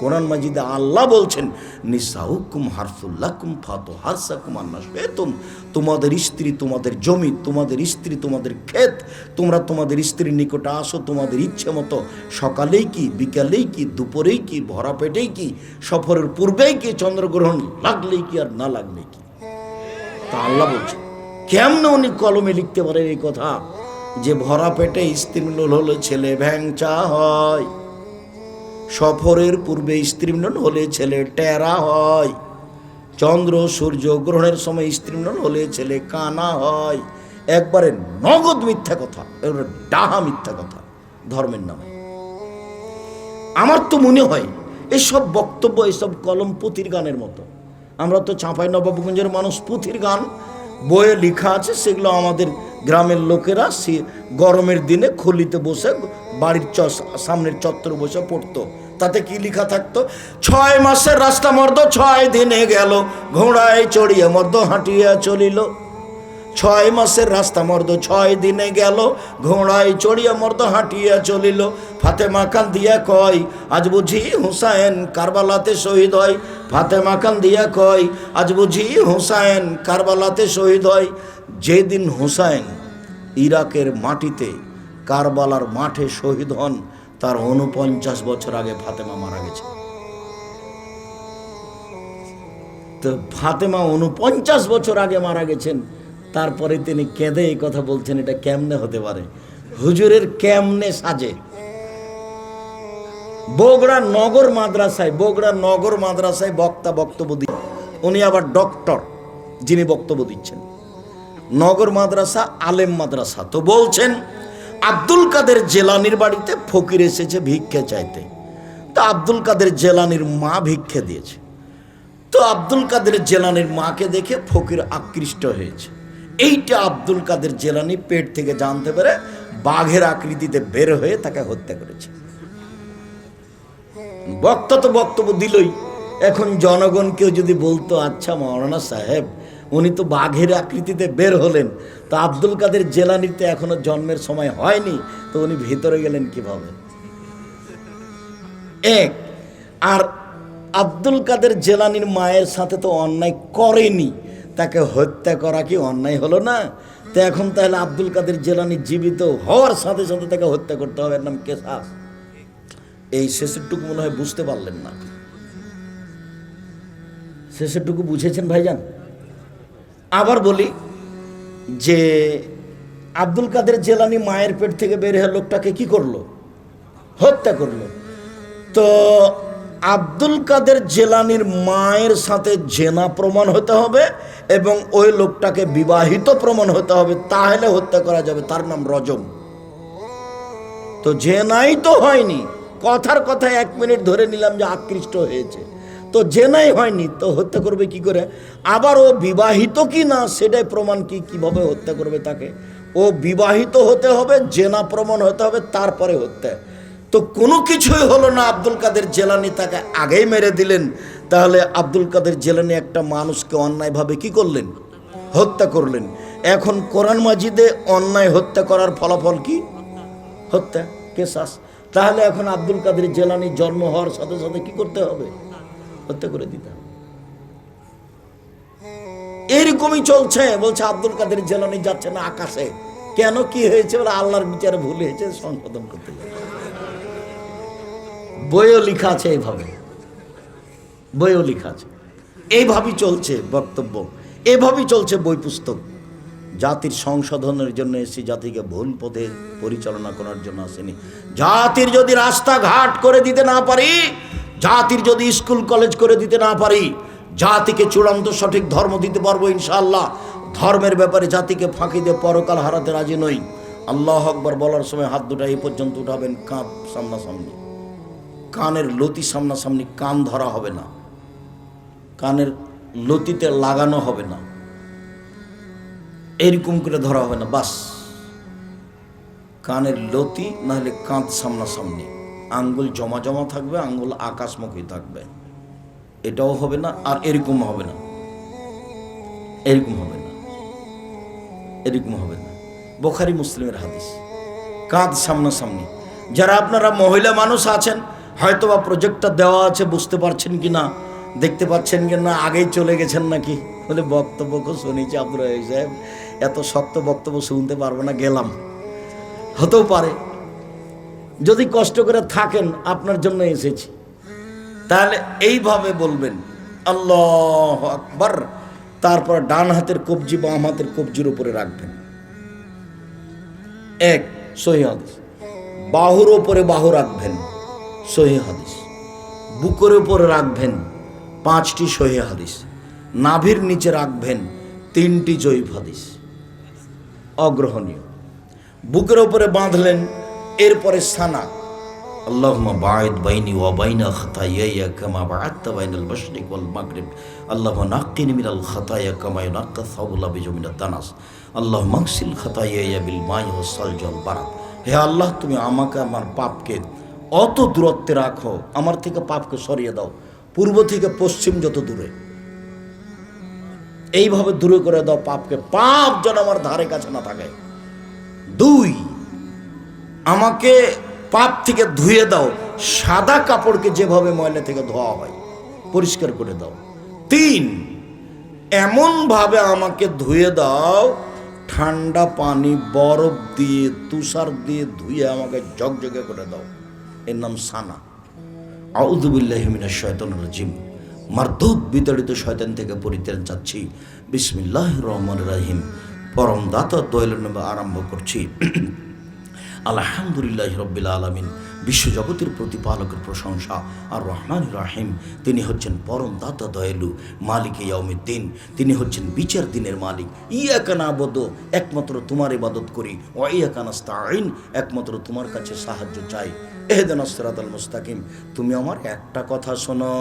কোরআন মাজিদে আল্লাহ বলছেন নিসাউকুম হারসুল্লাকুম ফাতু হারসাকুম আন্না শিতুম, তোমাদের স্ত্রী তোমাদের জমি, তোমাদের স্ত্রী তোমাদের ক্ষেত, তোমরা তোমাদের স্ত্রীর নিকটে আসো তোমাদের ইচ্ছে মতো, সকালেই কি, বিকালেই কি, দুপুরেই কি, ভরা পেটেই কি, সফরের পূর্বেই কি, চন্দ্রগ্রহণ লাগলেই কি আর না লাগলেই কি। তা আল্লাহ বলছেন, কেমনে উনি কলমে লিখতে পারেন এই কথা যে ভরা পেটে স্ত্রী মিলন হলে ছেলে ভ্যাংচা হয়, সফরের পূর্বে স্ত্রী মিলন হলে ছেলে টেরা হয়, চন্দ্র সূর্য গ্রহণের সময় স্ত্রী মিলন হলে ছেলে কানা হয়। একবারে নগদ মিথ্যা কথা, ডাহা মিথ্যা কথা ধর্মের নামে। আমার তো মনে হয় এসব বক্তব্য, এসব কলম পুঁথির গানের মতো। আমরা তো চাঁপাইনবাবগঞ্জের মানুষ, পুঁথির গান বইয়ে লেখা আছে, সেগুলো আমাদের গ্রামের লোকেরা গরমের দিনে খুলিতে বসে বাড়ির সামনের চত্বরে বসে পড়তো। তাতে কি লেখা থাকতো? 6 মাসের রাস্তা মর্দ 6 দিনে গেল, ঘোড়ায় চড়িয়ে মর্দ হাঁটিয়া চলিল। 6 মাসের রাস্তা মর্দ 6 দিনে গেল, ঘোড়ায় চড়িয়া মর্দ হাঁটিয়া চলিল। ফাতেমা কান্দিয়া কয় আজ বুঝি হুসাইন কারবালাতে শহীদ হয়, ফাতেমা কান্দিয়া কয় আজ বুঝি হুসাইন কারবালাতে শহীদ হয়। যেদিন হুসাইন ইরাকের মাটিতে কারবালার মাঠে শহীদ হন, তার 49 বছর আগে ফাতেমা মারা গেছে। তো ফাতেমা 49 বছর আগে মারা গেছেন, তারপরে তিনি কেঁদে এই কথা বলছেন। এটা কেমনে হতে পারে? হুজুরের কেমনে সাজে? বগুড়া নগর মাদ্রাসায় বক্তা বক্তব্য দিন, উনি আবার ডক্টর যিনি বক্তব্য দিচ্ছেন। নগর মাদ্রাসা আলেম মাদ্রাসা। তো বলছেন আব্দুল কাদের জেলানির বাড়িতে ফকির এসেছে ভিক্ষে চাইতে। তো আব্দুল কাদের জেলানির মা ভিক্ষে দিয়েছে। তো আব্দুল কাদের জেলানির মাকে দেখে ফকির আকৃষ্ট হয়েছে। এইটা আব্দুল কাদের জেলানি পেট থেকে জানতে পেরে বাঘের আকৃতিতে বের হয়ে তাকে হত্যা করেছে। বক্তা তো বক্তব্য দিলই, এখন জনগণ কেউ যদি বলতো আচ্ছা মাওলানা সাহেব উনি তো বাঘের আকৃতিতে বের হলেন, তো আব্দুল কাদের জেলানির তো এখনো জন্মের সময় হয়নি, তো উনি ভিতরে গেলেন কিভাবে? এক, আর আব্দুল কাদের জেলানির মায়ের সাথে তো অন্যায় করেনি, তাকে হত্যা করা কি অন্যায় হলো না? তো এখন তাহলে আব্দুল কাদের জেলানি জীবিত হওয়ার সাথে সাথে তাকে হত্যা করতে হবে, এর নাম কেসাস। এই শেষেরটুকু মনে হয় বুঝতে পারলেন না। শেষেরটুকু বুঝেছেন ভাইজান? আবার বলি যে আব্দুল কাদের জেলানি মায়ের পেট থেকে বের হয়ে লোকটাকে কি করলো? হত্যা করলো। তো আব্দুল কাদের জেলানির মায়ের সাথে জেনা প্রমাণ হতে হবে এবং ওই লোকটাকে বিবাহিত প্রমাণ হতে হবে, তাহলে হত্যা করা যাবে। তার নাম রজম। তো জেনাই তো হয়নি, কথার কথা 1 মিনিট ধরে নিলাম যে আকৃষ্ট হয়েছে, তো জেনাই হয়নি, তো হত্যা করবে কি করে? আবার ও বিবাহিত কি না সেটাই প্রমাণ কি, কিভাবে হত্যা করবে তাকে? ও বিবাহিত হতে হবে, জেনা প্রমাণ হতে হবে, তারপরে হত্যা। তো কোনো কিছুই হলো না, আব্দুল কাদের জেলানি তাকে আগেই মেরে দিলেন। তাহলে আব্দুল কাদের জেলানি একটা মানুষকে অন্যায়ভাবে কি করলেন? হত্যা করলেন। এখন কোরআন মাজিদে অন্যায় হত্যা করার ফলাফল কি? হত্যা, কেসাস। তাহলে এখন আব্দুল কাদের জেলানি জন্ম হওয়ার সাথে সাথে কি করতে হবে? হত্যা করে দিতে হবে। এরকমই চলছে। বলছে আব্দুল কাদের জেলানি যাচ্ছে না আকাশে, কেন, কি হয়েছে? বলে আল্লাহর বিচারে ভুল হয়েছে, সংশোধন করতে হবে। বইও লেখা আছে এইভাবে, বইও লেখা আছে। এইভাবেই চলছে বক্তব্য, এভাবেই চলছে বই পুস্তক। জাতির সংশোধনের জন্য এসেছি, জাতিকে ভুল পথে পরিচালনা করার জন্য আসেনি। জাতির যদি রাস্তাঘাট করে দিতে না পারি, জাতির যদি স্কুল কলেজ করে দিতে না পারি, জাতিকে চূড়ান্ত সঠিক ধর্ম দিতে পারবো ইনশাআল্লাহ। ধর্মের ব্যাপারে জাতিকে ফাঁকি দিয়ে পরকাল হারাতে রাজি নই। আল্লাহু আকবার বলার সময় হাত দুটা এই পর্যন্ত উঠাবেন, কাঁধ সামনাসামনি, কানের লতি সামনাসামনি, কান ধরা হবে না, কানের লতিতে লাগানো হবে না, এরকম করে ধরা হবে না, বাস কানের লতি না হলে কাঁধ সামনাসামনি, আঙ্গুল জমা জমা থাকবে, আঙ্গুল আকাশমুখী থাকবে, এটাও হবে না। আর এরকম হবে না, এরকম হবে না, এরকম হবে না। বুখারী মুসলিমের হাদিস, কাঁধ সামনাসামনি। যারা আপনারা মহিলা মানুষ আছেন, হয়তোবা প্রজেক্টটা দেওয়া আছে, বুঝতে পারছেন কি না, দেখতে পাচ্ছেন কি না, আগেই চলে গেছেন নাকি, বলে বক্তব্য শুনেছি আব্দুল রাহিম সাহেব, এত শক্ত বক্তব্য শুনতে পারবো না, গেলাম। হতেও পারে, যদি কষ্ট করে থাকেন আপনার জন্য এসেছি, তাহলে এইভাবে বলবেন আল্লাহু আকবার, তারপর ডান হাতের কবজি বাম হাতের কবজির উপরে রাখবেন। এক সহিহ হাদিস। বাহুর উপরে বাহু রাখবেন, সহিহ হাদিস। বুকের উপরে রাখবেন, 5টি সহিহ হাদিস। নাভির নিচে রাখবেন 3টি জয়ীফ হাদিস, অগ্রহণীয়। বুকের উপরে বাঁধলেন, এরপরে সানা, আল্লাহুম্মা বাঈদ বাইনি ওয়া বাইনা খাতায়ায়া কামা বা'আদতা বাইনাল মাশরিক ওয়াল মাগরিব, আল্লাহুম্মা নাক্কিনি মিনাল খাতায়া কামা ইউনাক্কা সাওবুল আবিজু মিনাদ দানাস, আল্লাহুম্মা আগসিল খাতায়ায়া বিল মাই ওয়াস সালজি ওয়াল বারাদ। হে আল্লাহ, তুমি আমাকে আমার পাপকে অত দূরত্বে রাখো, আমার থেকে পাপকে সরিয়ে দাও, পূর্ব থেকে পশ্চিম যত দূরে, এইভাবে দূরে করে দাও পাপকে, পাপ যেন আমার ধারে কাছে না থাকে। 2, আমাকে পাপ থেকে ধুয়ে দাও, সাদা কাপড়কে যেভাবে ময়লা থেকে ধোয়া হয় পরিষ্কার করে দাও। 3, এমন ভাবে আমাকে ধুয়ে দাও, ঠান্ডা পানি বরফ দিয়ে তুষার দিয়ে ধুয়ে আমাকে ঝকঝকে করে দাও, এর নাম সানা। আউযু বিল্লাহি মিনাশ শাইতানির রাজিম। মারদুদ বিতাড়িত শয়তান থেকে পরিত্রাণ চাচ্ছি। বিসমিল্লাহির রহমানির রহিম। পরম দাতা দয়ালুর নামে আরম্ভ করছি। আলহামদুলিল্লাহি রাব্বিল আলামিন। বিশ্বজগতের প্রতিপালকের প্রশংসা। আর রহমান রাহিম, তিনি হচ্ছেন পরম দাতা দয়ালু, মালিকে ইয়াউমিদ্দিন, তিনি হচ্ছেন বিচার দিনের মালিক। ইয়াকা নাবুদু, একমাত্র তোমার ইবাদত করি, ওয়া ইয়াকা নাস্তাঈন, একমাত্র তোমার কাছে সাহায্য চাই। ইহদিনাস সিরাতাল মুস্তাকিম। তুমি আমার একটা কথা শোনো,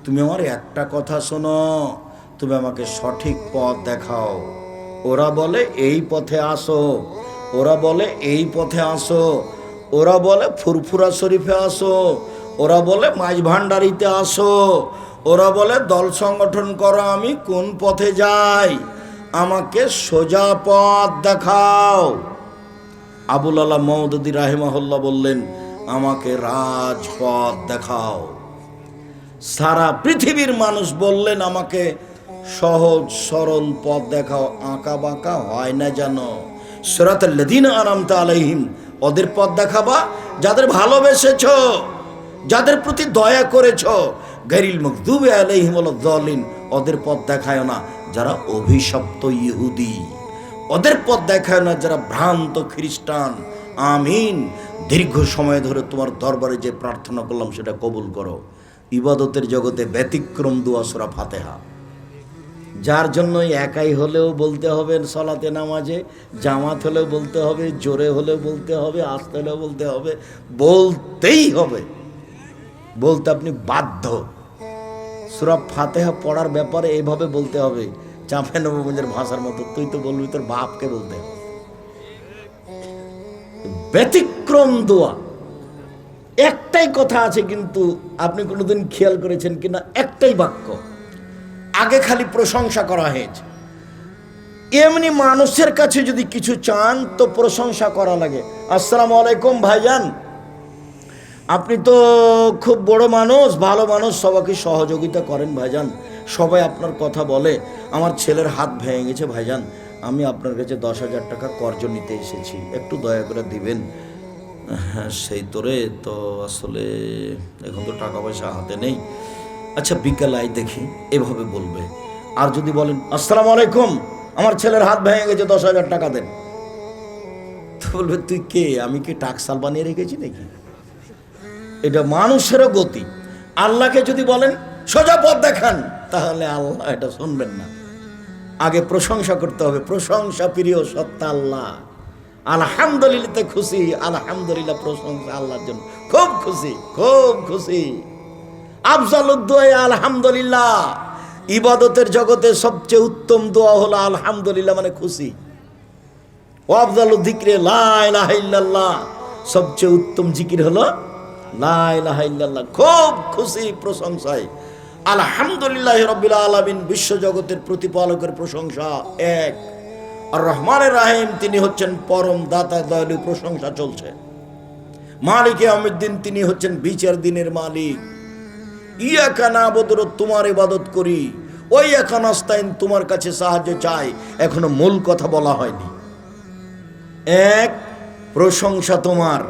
তুমি আমার একটা কথা শোনো, তুমি আমাকে সঠিক পথ দেখাও। ওরা বলে এই পথে আসো, ওরা বলে এই পথে আসো, ওরা বলে ফুরফুরা শরীফে আসো, ওরা বলে মাঝ ভান্ডারিতে আসো, ওরা বলে দল সংগঠন করো। আমি কোন পথে যাই? আমাকে সোজা পথ দেখাও। আবুল আলা মওদুদী রাহিমাহুল্লাহ বললেন, আমাকে রাজপথ দেখাও। সারা পৃথিবীর মানুষ বললেন, আমাকে সহজ সরল পথ দেখাও, আঁকা বাঁকা হয় না জানো। সিরাতাল লাযীনা আনআমতা আলাইহিম, ওদের পথ দেখাবা যাদের ভালোবেসেছ, যাদের প্রতি দয়া করেছ। গায়রিল মাগদুবি আলাইহিম ওয়ালাদ-দাল্লিন, ওদের পথ দেখায় না যারা অভিশপ্ত ইহুদি, ওদের পথ দেখায় না যারা ভ্রান্ত খ্রিস্টান। আমিন। দীর্ঘ সময় ধরে তোমার দরবারে যে প্রার্থনা করলাম সেটা কবুল করো। ইবাদতের জগতে ব্যতিক্রম দুয়া সূরা ফাতিহা, যার জন্য একাই হলেও বলতে হবে, সালাতে নামাজে জামাত হলেও বলতে হবে, জোরে হলেও বলতে হবে, আস্তে হলেও বলতে হবে, বলতেই হবে, বলতে আপনি বাধ্য। সূরা ফাতিহা পড়ার ব্যাপারে এইভাবে বলতে হবে, চাঁপে নবগঞ্জের ভাষার মতো, তুই তো বলবি তোর বাপকে বলতে হবে। ব্যতিক্রম দোয়া, একটাই কথা আছে, কিন্তু আপনি কোনোদিন খেয়াল করেছেন কিনা, একটাই বাক্য, আগে খালি প্রশংসা করা হয়েছে। এমনি মানুষের কাছে যদি কিছু চান তো প্রশংসা করা লাগে। আসসালামু আলাইকুম ভাইজান, আপনি তো খুব বড় মানুষ, ভালো মানুষ, সবাইকে সহযোগিতা করেন ভাইজান, সবাই আপনার কথা বলে। আমার ছেলের হাত ভেঙে গেছে ভাইজান, আমি আপনার কাছে 10,000 টাকা কর্জ নিতে এসেছি, একটু দয়া করে দিবেন। হ্যাঁ সেই তোরে, তো আসলে এখন তো টাকা পয়সা হাতে নেই, আচ্ছা বিকেল আয় দেখি, এভাবে বলবে। আর যদি বলেন আসসালামু আলাইকুম, আমার ছেলের হাত ভেঙে গেছে, 10,000 টাকা দেন। তো বলবে তুই কে, আমি কি টাকসাল বানিয়ে রেখেছি নাকি? এটা মানুষেরও গতি। আল্লাহকে যদি বলেন সোজা পথ দেখান, তাহলে আল্লাহ এটা শুনবেন না। আগে প্রশংসা করতে হবে, প্রশংসা প্রিয় সত্তা আল্লাহ। আলহামদুলিল্লাহ খুশি, আলহামদুলিল্লাহ প্রশংসা আল্লাহর জন্য, খুব খুশি, খুব খুশি। আফজালুদ দুআ আলহামদুলিল্লাহ। ইবাদতের জগতে সবচেয়ে উত্তম দোয়া হলো আলহামদুলিল্লাহ, মানে খুশি। আফজালুদ যিকরে লা ইলাহা ইল্লাল্লাহ, সবচেয়ে উত্তম জিকির হলো লা ইলাহা ইল্লাল্লাহ। খুব খুশি প্রশংসায়। আলহামদুলিল্লাহি রাব্বিল আলামিন, বিশ্ব জগতের প্রতিপালকের প্রশংসা এক। আর রহমানের রাহিম, তিনি হচ্ছেন পরম দাতা দয়ালু, প্রশংসা চলছে। মালিকে ইয়াউমিদ্দিন, তিনি হচ্ছেন বিচার দিনের মালিক। ইয়াকা না'বুদু, তোমার ইবাদত করি। ওই ইয়াকা নাস্তাইন, তোমার কাছে সাহায্য চাই। এখনো মূল কথা বলা হয়নি। এক, প্রশংসা তোমার।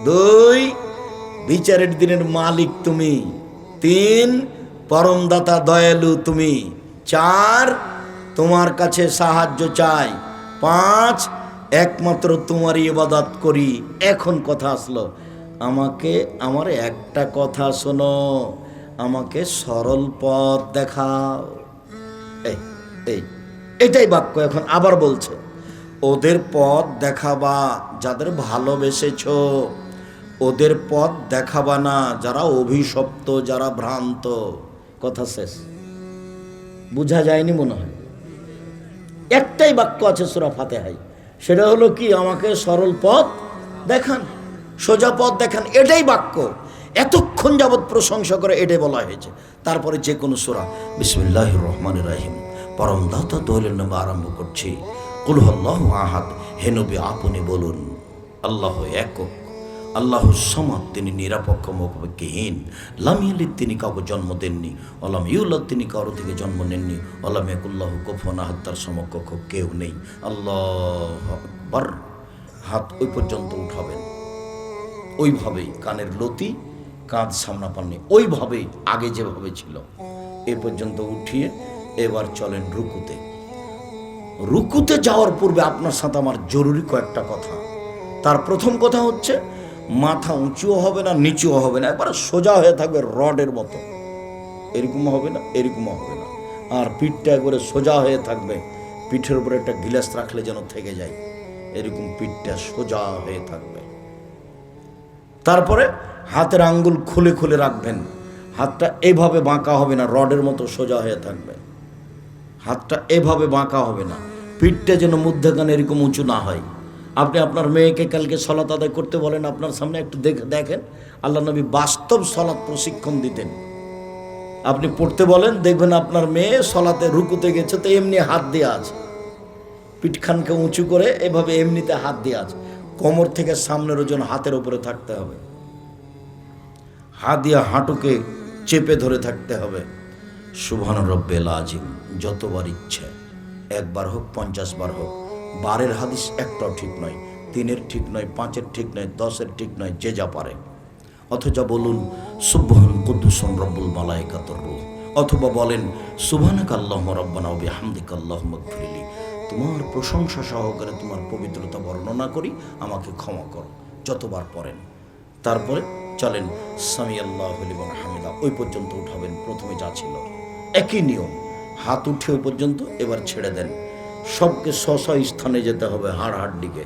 দুই, বিচারের দিনের মালিক তুমি। তিন, পরমদাতা দয়ালু তুমি। চার, তোমার কাছে সাহায্য চাই। পাঁচ, একমাত্র তোমারই ইবাদত করি। এখন কথা আসলো, আমাকে আমার একটা কথা শোনো, আমাকে সরল পথ দেখাও। এটাই বাক্য। এখন আবার বলছে, ওদের পথ দেখাবা যাদের ভালোবেসেছো, ওদের পথ দেখাবা না যারা অভিশপ্ত, যারা ভ্রান্ত। কথা শেষ। বুঝা যায়নি মনে হয়? একটাই বাক্য আছে সূরা ফাতিহায়, সেটা হলো কি, আমাকে সরল পথ দেখান, সোজা পথ দেখান। এটাই বাক্য। এতক্ষণ যাবৎ প্রশংসা করে এটাই বলা হয়েছে। তারপরে যে কোনো সূরা, বিসমিল্লাহির রহমানির রহিম, পরম দাতা দয়ালুর নামে আরম্ভ করছি। কুল হুয়াল্লাহু আহাদ, হে নবী আপনি বলুন আল্লাহ একক, আল্লাহ সামাদ, তিনি নিরপেক্ষ মুখাপেক্ষীহীন। লাম ইয়ালিদ, তিনি কাউকে জন্ম দেননি। ওয়ালাম ইউলাদ, তিনি কারো থেকে জন্ম নেননি। ওয়ালাম ইয়াকুল্লাহু কুফুয়ান আহাদ, তার সমকক্ষ কেউ নেই। আল্লাহু আকবার। হাত ওই পর্যন্ত উঠাবেন, ওইভাবেই কানের লতি, কাঁধ সামনাপান্নি, ওইভাবেই আগে যেভাবে ছিল এ পর্যন্ত উঠিয়ে এবার চলেন রুকুতে। রুকুতে যাওয়ার পূর্বে আপনার সাথে আমার জরুরি কয়েকটা কথা। তার প্রথম কথা হচ্ছে, মাথা উঁচুও হবে না, নিচুও হবে না, একবার সোজা হয়ে থাকবে রডের মতো। এরকম হবে না, এরকমও হবে না। আর পিঠটা একবারে সোজা হয়ে থাকবে, পিঠের উপরে একটা গিলাস রাখলে যেন থেকে যায়, এরকম পিঠটা সোজা হয়ে থাকবে। তারপরে হাতের আঙ্গুল খুলে খুলে রাখবেন। হাতটা এভাবে বাঁকা হবে না, রডের মতো সোজা হয়ে থাকবে। হাতটা এভাবে বাঁকা হবে না, পিঠটা যেন মধ্যখানে এরকম উঁচু না হয়। আপনি আপনার মেয়েকে কালকে সলাত আদায় করতে বলেন, আপনার সামনে একটু দেখেন, আল্লাহ নবী বাস্তব সলাত প্রশিক্ষণ দিতেন। আপনি পড়তে বলেন, দেখবেন আপনার মেয়ে সলাতে রুকুতে গেছে তো এমনি হাত দিয়ে আছে, পিঠখানকে উঁচু করে এভাবে এমনিতে হাত দিয়ে আছে। কোমর থেকে সামনের ওজন হাতের উপরে থাকতে হবে, হাত দিয়ে হাঁটুকে চেপে ধরে থাকতে হবে। সুবহান রব্বিল আজিম, যতবার ইচ্ছে, একবার হোক 50 বার হোক। বারের হাদিস একটাও ঠিক নয়, 3-এর ঠিক নয়, 5-এর ঠিক নয়, 10-এর ঠিক নয়, যে যা পারে। অথবা বলুন সুবহান কুদ্দুসুন রব্বুল মালাইকাতুর রূহ, অথবা বলেন সুবহানাকা আল্লাহুম্মা রাব্বানা ওয়া বিহামদিকা আল্লাহুম্মা গফিরলি, তোমার প্রশংসা সহকারে তোমার পবিত্রতা বর্ণনা করি, আমাকে ক্ষমা করো। যতবার পড়েন। তারপরে চলেন সামি আল্লাহু লিমান হামিদা, ওই পর্যন্ত উঠাবেন। প্রথমে যা ছিল একই নিয়ম, হাত উঠে ওই পর্যন্ত, এবার ছেড়ে দেন। সবকে স্ব স্থানে যেতে হবে, হাড় দিকে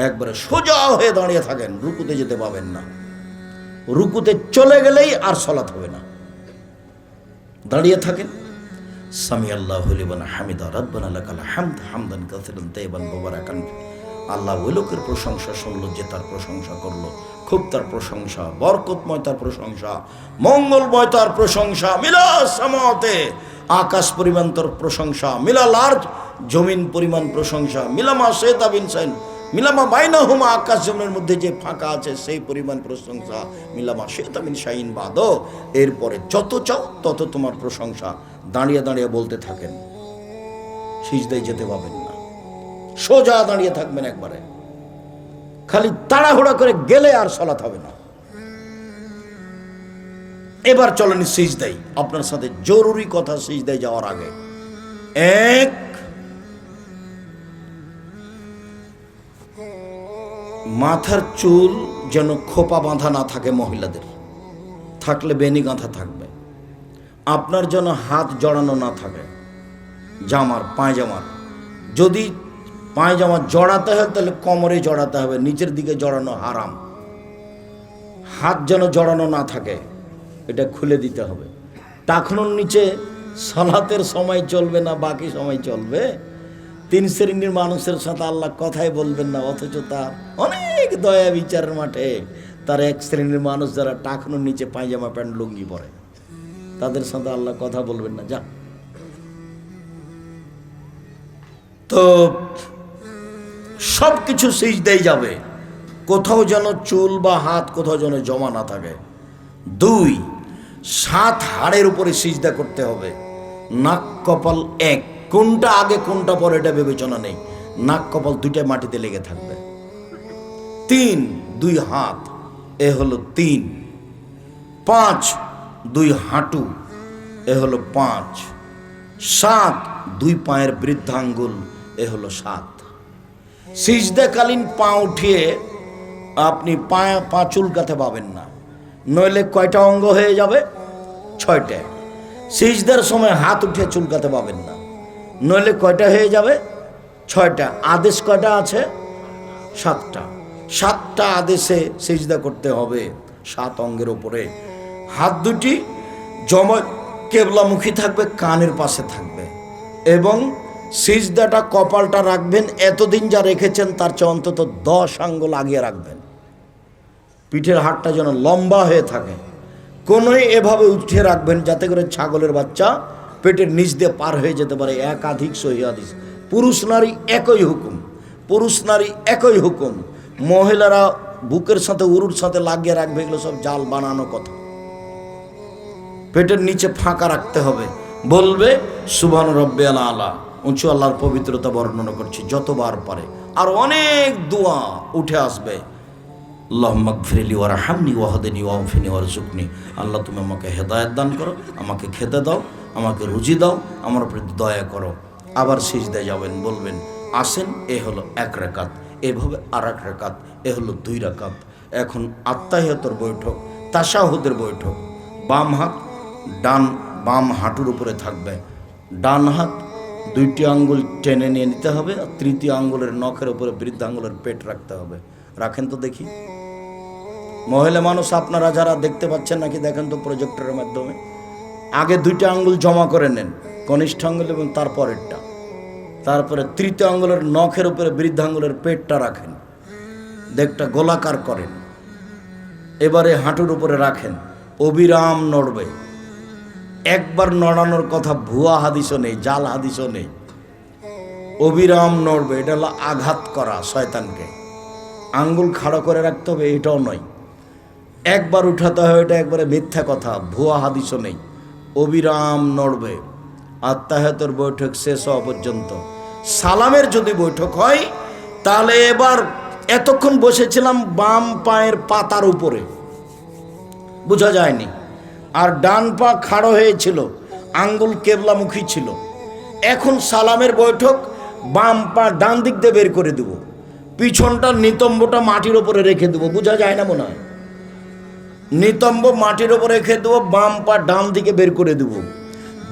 একবারে সোজা হয়ে দাঁড়িয়ে থাকেন, রুকুতে যেতে পাবেন না। রুকুতে চলে গেলেই আর সলাত হবে না, দাঁড়িয়ে থাকেন। সামি আল্লাহু লিমান হামিদা রাব্বানা লাকাল হামদ হামদান কাসীরান তাইয়িবান মুবারাকান। আল্লাহ ওই লোকের প্রশংসা শুনল যে তার প্রশংসা করলো, খুব তার প্রশংসা, বরকতময় তার প্রশংসা, মঙ্গলময় তার প্রশংসা। মিলা সামাতে, আকাশ পরিমাণ তার প্রশংসা, মিলা লার্জ, জমিন পরিমাণ প্রশংসা, মিলামা শেতা বিনসাইন, মিলামা বাইনাহুমা, আকাশ জমিনের মধ্যে যে ফাঁকা আছে সেই পরিমাণ প্রশংসা, মিলামা শেতা বিন শাইন বাদ। এরপরে যত চাও তত তোমার প্রশংসা। দাঁড়িয়ে দাঁড়িয়ে বলতে থাকেন, সিজদায় যেতে পাবেন না, সোজা দাঁড়িয়ে থাকবেন একবারে। খালি তাড়াহুড়া করে গেলে আর সালাত হবে না। এবার চলেন সিজদায়। আপনার সাথে জরুরি কথা সিজদায় যাওয়ার আগে। এক, মাথার চুল যেন খোপা বাঁধা না থাকে, মহিলাদের থাকলে বেনি গাঁথা থাকবে। আপনার যেন হাত জড়ানো না থাকে জামার, পায়জামার। যদি পায়জামা জড়াতে হয় তাহলে কোমরে জড়াতে হবে, নিচের দিকে জড়ানো হারাম। হাত যেন জড়ানো না থাকে, এটা খুলে দিতে হবে। টাকনুর নিচে সালাতের সময় চলবে না, বাকি সময় চলবে। 3 শ্রেণীর মানুষের সাথে আল্লাহ কথাই বলবেন না, অথচ তার অনেক দয়া বিচারের মাঠে তার 1 শ্রেণীর মানুষ যারা টাকনুর নিচে পায়জামা প্যান্ট লুঙ্গি পরে, তাদের সাথে আল্লাহ কথা বলবেন না। যা তো সব কিছু সিজদায় যাবে, কোথাও যেন চুল বা হাত কোথাও যেন জমা না থাকে। 2, 7 হাড়ের উপরে সিজদা করতে হবে। নাক কপাল এক, কোনটা আগে কোনটা পরে এটা বিবেচনা নেই। নাক কপাল 2টাই মাটিতে লেগে থাকবে। 3, 2 হাত, এ হলো 3। 5, 2 হাঁটু, এ হলো 5। 7, 2 পায়ের বৃদ্ধাঙ্গুল, এ হলো 7। সিজদাকালীন পা উঠিয়ে আপনি পা চুলকাতে পাবেন না, নইলে কয়টা অঙ্গ হয়ে যাবে? 6টে। সিজদার সময় হাত উঠিয়ে চুলকাতে পাবেন না, নইলে কয়টা হয়ে যাবে? 6টা। আদেশ কয়টা আছে? 7টা। 7টা আদেশে সিজদা করতে হবে 7 অঙ্গের উপরে। হাত দুটি জমা কেবলামুখী থাকবে, কানের পাশে থাকবে, এবং সিজদাটা কপালটা রাখবেন এতদিন যা রেখেছেন তার চেয়ে অন্তত 10 আঙ্গুল আগিয়ে রাখবেন। পিঠের হাড়টা যেন লম্বা হয়ে থাকে, কোনোই এভাবে উঠিয়ে রাখবেন যাতে করে ছাগলের বাচ্চা পেটের নিচ দিয়ে পার হয়ে যেতে পারে। একাধিক সহিহ হাদিস। পুরুষ নারী একই হুকুম, পুরুষ নারী একই হুকুম। মহিলারা বুকের সাথে উরুর সাথে লাগিয়ে রাখবে, এগুলো সব জাল বানানো কথা। পেটের নিচে ফাঁকা রাখতে হবে। বলবে সুবহান রাব্বিয়াল আলা, উঁচু আল্লাহর পবিত্রতা বর্ণনা করছি যতবার পারে। আর অনেক দোয়া উঠে আসবে। আল্লাহুম্মা গফিরলি ওয়ারহামনি ওয়াহদিনি ওয়াফিনি ওয়ারযুকনি। আল্লাহ তুমি আমাকে হেদায়েত দান করো, আমাকে খেতে দাও, আমাকে রুজি দাও, আমার প্রতি দয়া করো। আবার সিজদায় যাবেন, বলবেন আসেন, এ হলো 1 রাকাত, এভাবে আর 1 রাকাত, এ হলো 2 রাকাত। এখন আত্তাহিয়াতুর বৈঠক, তাশাহুদের বৈঠক। বাম হাত বাম হাঁটুর উপরে থাকবে, ডান হাত 2টি আঙ্গুল টেনে নিয়ে নিতে হবে, আর 3য় আঙ্গুলের নখের উপরে বৃদ্ধ আঙ্গুলের পেট রাখতে হবে। রাখেন তো দেখি। মহিলা মানুষ আপনারা যারা দেখতে পাচ্ছেন নাকি দেখেন তো প্রজেক্টরের মাধ্যমে। আগে 2টা আঙ্গুল জমা করে নেন, কনিষ্ঠ আঙ্গুল এবং তারপরেরটা। তারপরে 3য় আঙ্গুলের নখের উপরে বৃদ্ধ আঙ্গুলের পেটটা রাখেন, দেখটা গোলাকার করেন। এবারে হাঁটুর উপরে রাখেন, অবিরাম নড়বে। একবার নড়ানোর কথা ভুয়া হাদিসও নেই, জাল হাদিসও নেই। অবিরাম নড়বে, এটা হলো আঘাত করা শয়তানকে। আঙ্গুল খাড়ো করে রাখতে হবে, এটাও নয়। একবার উঠাতে হয়, এটা একবারে মিথ্যা কথা, ভুয়া হাদিসও নেই। অবিরাম নড়বে আত্তাহিয়াতুর বৈঠক শেষ হওয়া পর্যন্ত। সালামের যদি বৈঠক হয় তাহলে এবার এতক্ষণ বসেছিলাম বাম পায়ের পাতার উপরে, বোঝা যায়নি, আর ডান পা খাড়ো হয়েছিল, আঙ্গুল কেবলামুখী ছিল। এখন সালামের বৈঠক, বাম পা ডান দিক দিয়ে বের করে দেব, পিছনটা নিতম্বটা মাটির উপরে রেখে দেবো। বোঝা যায় না মনে হয়? নিতম্ব মাটির উপরে রেখে দেবো, বাম পা ডান দিকে বের করে দেব।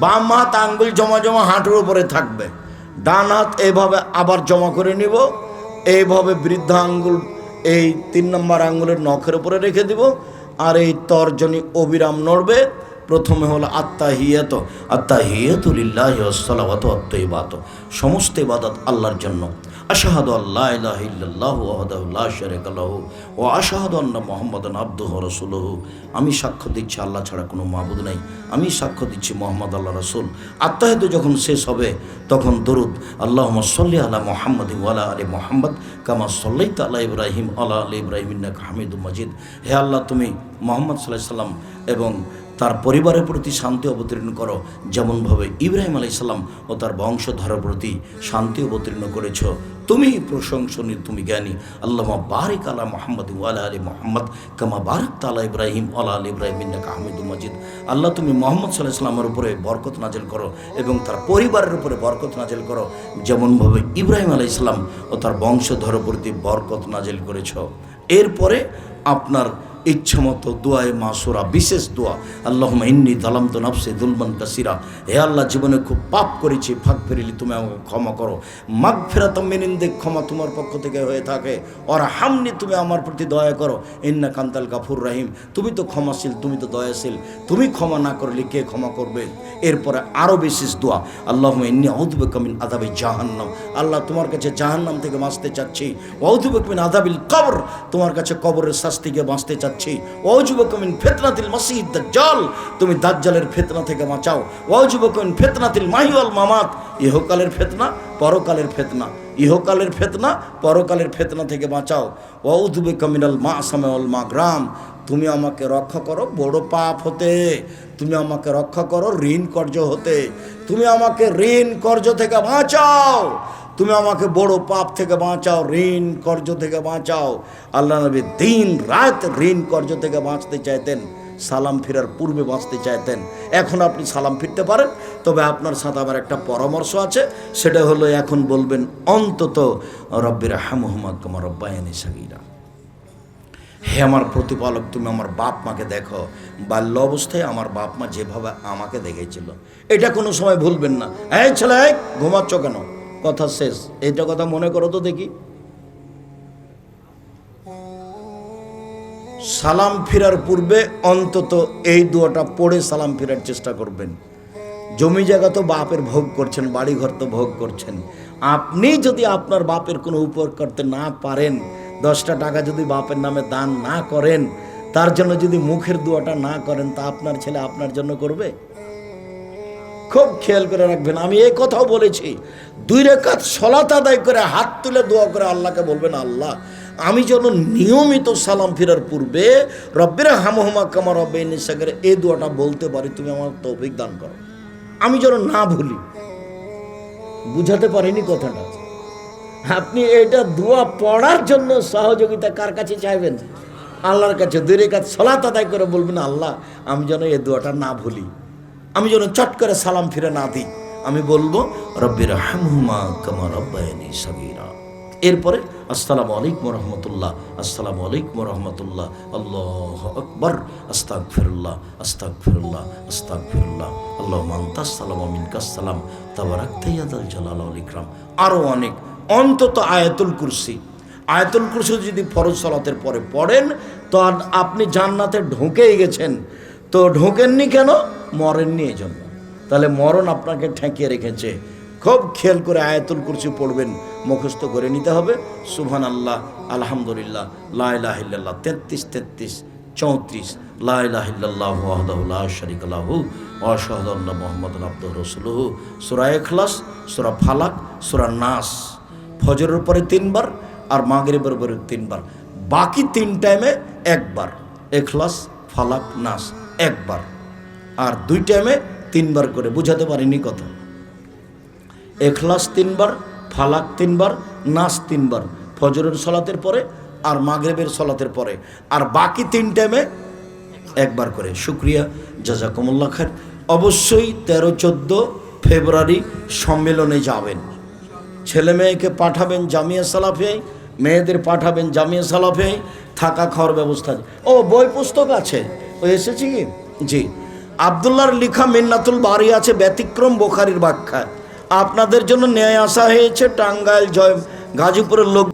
বাম হাত আঙ্গুল জমা জমা হাঁটুর উপরে থাকবে, ডান হাত এইভাবে আবার জমা করে নিব, এইভাবে বৃদ্ধ আঙ্গুল এই 3 নম্বর আঙ্গুলের নখের উপরে রেখে দিব, আর এই তর্জনী অবিরাম নড়বে। প্রথমে হলো আত্তাহিয়াতু, আত্তাহিয়াতু লিল্লাহি ওয়াস সালাওয়াতু ওয়াত তাইয়্যিবাতু, সমস্ত ইবাদত আল্লাহর জন্য। আশহাদু আল্লা ইলাহা ইল্লাল্লাহু ওয়াহদাহু লা শারীকা লাহু ওয়া আশহাদু আন্না মুহাম্মাদান আবদুহু ওয়া রাসূলুহু। আমি সাক্ষ্য দিচ্ছি আল্লাহ ছাড়া কোনো মাবুদ নাই, আমি সাক্ষ্য দিচ্ছি মুহাম্মদ আল্লাহ রাসূল। আত্তাহিয়াতু যখন শেষ হবে তখন দরুদ, আল্লাহুম্মা সাল্লি আলা মুহাম্মাদি ওয়া আলা আলি মুহাম্মাদ কামা সাল্লাইতা আলা ইব্রাহিম আলা আলি ইব্রাহিম ইন্নাকা হামিদুম মাজিদ। হে আল্লাহ, তুমি মুহাম্মদ সাল্লাল্লাহু আলাইহি সাল্লাম এবং তার পরিবারের প্রতি শান্তি অবতীর্ণ করো, যেমনভাবে ইব্রাহিম আলাইহিস সালাম ও তার বংশধরের প্রতি শান্তি অবতীর্ণ করেছ। তুমি প্রশংসনীয়, তুমি জ্ঞানী। আল্লাহুম্মা বারিক আলা মুহাম্মাদ ওয়া আলা আলি মুহাম্মাদ কামা বারাকতা আলা ইব্রাহিম ওয়া আলা আলি ইব্রাহিম ইন্নাকা হামিদুম মাজিদ। আল্লাহ তুমি মুহাম্মদ সাল্লাল্লাহু আলাইহি ওয়াসাল্লামের উপরে বরকত নাজিল করো এবং তার পরিবারের উপরে বরকত নাজিল করো, যেমনভাবে ইব্রাহিম আলাইহিস সালাম ও তার বংশধর প্রতি বরকত নাজিল করেছ। এরপরে আপনার ইচ্ছামতো দোয়ায়ে মাসুরা, বিশেষ দোয়া, আল্লাহুম্মা ইন্নী যালামতু নাফসি যুলমান কাসীরা। হে আল্লাহ, জীবনে খুব পাপ করেছি, ফাগফিরলি, তুমি আমাকে ক্ষমা করো। মাগফিরাতাম মিন ইনদিক, ক্ষমা তোমার পক্ষ থেকে হয়ে থাকে। ওয়ারহামনি, তুমি আমার প্রতি দয়া করো। ইন্নাকা আনতাল গাফুর রহিম, তুমি তো ক্ষমাশীল, তুমি তো দয়াশীল, তুমি ক্ষমা না করলে কে ক্ষমা করবে। এরপরে আরও বিশেষ দোয়া, আল্লাহুম্মা ইন্নী আউযু বিকা মিন আযাবি জাহান্নাম, আল্লাহ তোমার কাছে জাহান্নাম থেকে বাঁচতে চাচ্ছি। ওয়া আউযু বিকা মিন আযাবিল কবর, তোমার কাছে কবরের শাস্তি থেকে বাঁচতে চাচ্ছি। ওয়া আউযু বিকা মিন ফিতনাতিল মাসিহিদ দাজ্জাল, তুমি দাজ্জালের ফিতনা থেকে বাঁচাও। ওয়া আউযু বিকা মিন ফিতনাতিল মাহি ওয়াল মামাত, ইহকালের ফিতনা, পরকালের ফিতনা, ইহকালের ফিতনা, পরকালের ফিতনা থেকে বাঁচাও। ওয়া আউযু বিকা মিনাল মা'সামি ওয়াল মাগরাম, তুমি আমাকে রক্ষা করো বড় পাপ হতে, তুমি আমাকে রক্ষা করো ঋণ কর্জ হতে, তুমি আমাকে ঋণ কর্জ থেকে বাঁচাও, তুমি আমাকে বড় পাপ থেকে বাঁচাও, ঋণ কর্জ থেকে বাঁচাও। আল্লাহ নবী দিন রাত ঋণ কর্জ থেকে বাঁচতে চাইতেন, সালাম ফেরার পূর্বে বাঁচতে চাইতেন। এখন আপনি সালাম ফিরতে পারেন, তবে আপনার সাথে আমার একটা পরামর্শ আছে, সেটা হলো এখন বলবেন অন্তত রব্বির হামহুমা কামা রব্বায়ানি সগীরা। হে আমার প্রতিপালক, তুমি আমার বাপ মাকে দেখো, বাল্য অবস্থায় আমার বাপ মা যেভাবে আমাকে দেখেছিল, এটা কোনো সময় ভুলবেন না। এই ছেলে, ঘুমাচ্ছ কেন? কথা শেষ, এইটা কথা মনে করো তো দেখি। সালাম ফেরার পূর্বে অন্তত এই দোয়াটা পড়ে সালাম ফেরার চেষ্টা করবেন। জমি জায়গা তো বাপের ভোগ করছেন, বাড়িঘর তো ভোগ করছেন, আপনি যদি আপনার বাপের কোনো উপকার করতে না পারেন, 10টা টাকা যদি বাপের নামে দান না করেন, তার জন্য যদি মুখের দোয়াটা না করেন, তা আপনার ছেলে আপনার জন্য করবে? খুব খেয়াল করে রাখবেন। আমি এই কথাও বলেছি, 2 রাকাত সালাত আদায় করে হাত তুলে দোয়া করে আল্লাহকে বলবেন, আল্লাহ আমি যেন নিয়মিত সালাম ফেরার পূর্বে রব্বির হামহুমা কামা রব্বায়ানি সগীরা এই দোয়াটা বলতে পারি, তুমি আমার তৌফিক দান করো, আমি যেন না ভুলি। বুঝাতে পারিনি কথাটা? আপনি এটা দোয়া পড়ার জন্য সহযোগিতা কার কাছে চাইবেন? আল্লাহর কাছে। 2 রাকাত সালাত আদায় করে বলবেন, আল্লাহ আমি যেন এই দোয়াটা না ভুলি, আমি যেন চট করে সালাম ফিরে না দিই। আমি বলবো রব্বির হামহুমা কামা রব্বায়ানি সগীরা। এরপরে আসসালামু আলাইকুম রহমতুল্লাহ, আসসালামু আলাইকুম রহমতুল্লাহ, আল্লাহু আকবার, আস্তাগফিরুল্লাহ, আস্তাগফিরুল্লাহ, আস্তাগফিরুল্লাহ, আল্লাহুম্মা আনতাস সালাম ওয়া মিনকাস সালাম, তাবারাকতা ইয়া যাল জালালি ওয়াল ইকরাম। আরও অনেক, অন্তত আয়াতুল কুরসি। আয়াতুল কুরসি যদি ফরজ সালাতের পরে পড়েন তো আপনি জান্নাতে ঢুকেই গেছেন। তো ঢোকেননি কেন? মরেননি এই জন্য। তাহলে মরণ আপনাকে ঠেকিয়ে রেখেছে। খুব খেয়াল করে আয়াতুল কুরসি পড়বেন, মুখস্থ করে নিতে হবে। সুবহানাল্লাহ, আলহামদুলিল্লাহ, লা ইলাহা ইল্লাল্লাহ 33 33 34, লা ইলাহা ইল্লাল্লাহু ওয়াহদাহু লা শারীকা লাহু ওয়া আশহাদু আন্না মুহাম্মাদান আবদুহু ওয়া রাসূলুহু। সূরা ইখলাস, সূরা ফালাক, সূরা নাস ফজরের পরে 3 বার আর মাগরিবের পরে 3 বার। বাকি 3 টাইমে একবার, ইখলাস, ফালাক, নাস একবার, আর 2 টাইমে 3 বার করে। বুঝাতে পারিনি কথা? ইখলাস 3 বার, ফালাক 3 বার, নাস 3 বার, ফজরের সালাতের পরে আর মাগরিবের সালাতের পরে, আর বাকি 3 টাইমে একবার করে। শুকরিয়া, জাযাকুমুল্লাহ খায়ের। অবশ্যই 13-14 ফেব্রুয়ারি সম্মেলনে যাবেন। ছেলে মেয়েকে পাঠাবেন জামিয়া সালাফিয়ায়, মেয়েদের পাঠাবেন জামিয়া সালাফিয়ায়, থাকা খাওয়ার ব্যবস্থা। ও বই পুস্তক আছে, ও এসেছে কি? জি, আব্দুল্লাহর লেখা মিন্নাতুল বারি আছে, ব্যতিক্রম বুখারীর ব্যাখ্যা আপনাদের জন্য নিয়ে আসা হয়েছে। টাঙ্গাইল, গাজীপুরের লোক